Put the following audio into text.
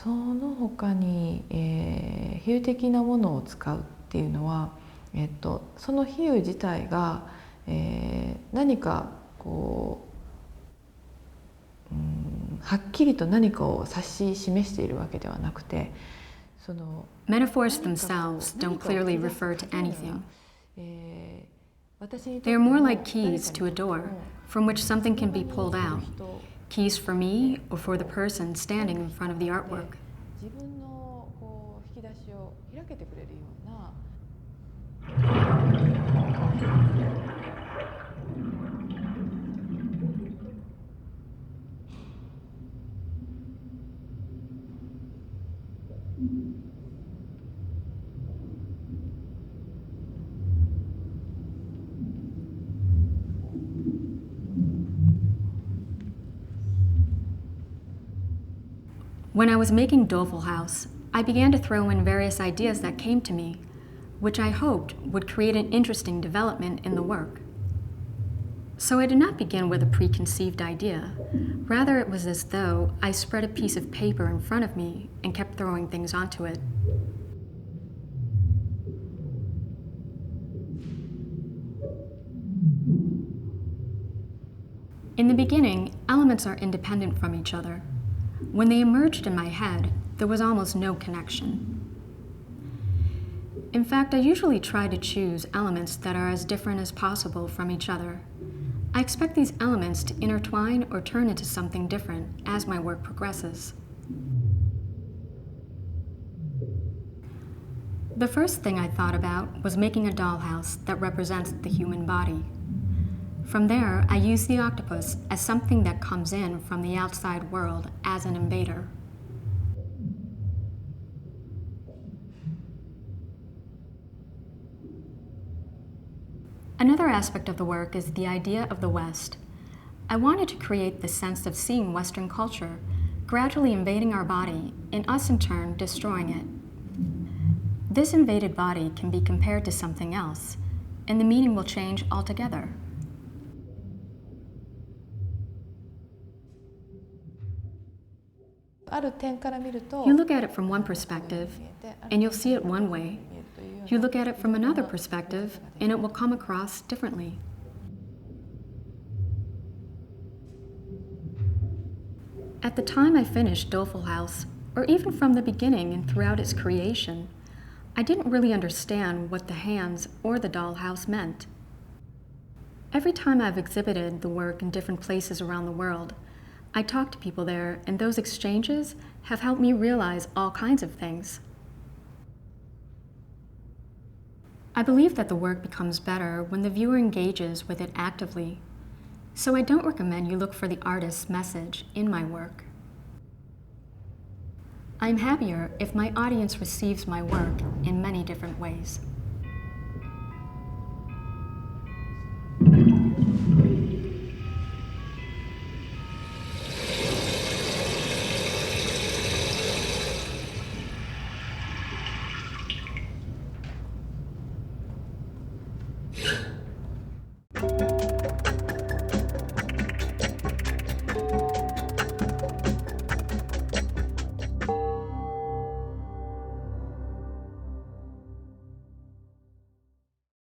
その他に、比喩的なものを使うっていうのは、その比喩自体が、何かこう、はっきりと何かを指し示しているわけではなくて、その Metaphors themselves don't clearly refer to anything. 私にとって They are more like keys to a door, from which something can be pulled out. Keys for me or for the person standing in front of the artwork. 自分のこう引き出しを開けてくれるような。When I was making dolefullhouse, I began to throw in various ideas that came to me, which I hoped would create an interesting development in the work. So I did not begin with a preconceived idea. Rather, it was as though I spread a piece of paper in front of me and kept throwing things onto it. In the beginning, elements are independent from each other. When they emerged in my head, there was almost no connection. In fact, I usually try to choose elements that are as different as possible from each other. I expect these elements to intertwine or turn into something different as my work progresses. The first thing I thought about was making a dollhouse that represents the human body. From there, I use the octopus as something that comes in from the outside world as an invader. Another aspect of the work is the idea of the West. I wanted to create the sense of seeing Western culture gradually invading our body and us in turn destroying it. This invaded body can be compared to something else, and the meaning will change altogether. You look at it from one perspective, and you'll see it one way. You look at it from another perspective, and it will come across differently. At the time I finished dolefullhouse, or even from the beginning and throughout its creation, I didn't really understand what the hands or the dollhouse meant. Every time I've exhibited the work in different places around the world, I talk to people there, and those exchanges have helped me realize all kinds of things. I believe that the work becomes better when the viewer engages with it actively, so I don't recommend you look for the artist's message in my work. I'm happier if my audience receives my work in many different ways.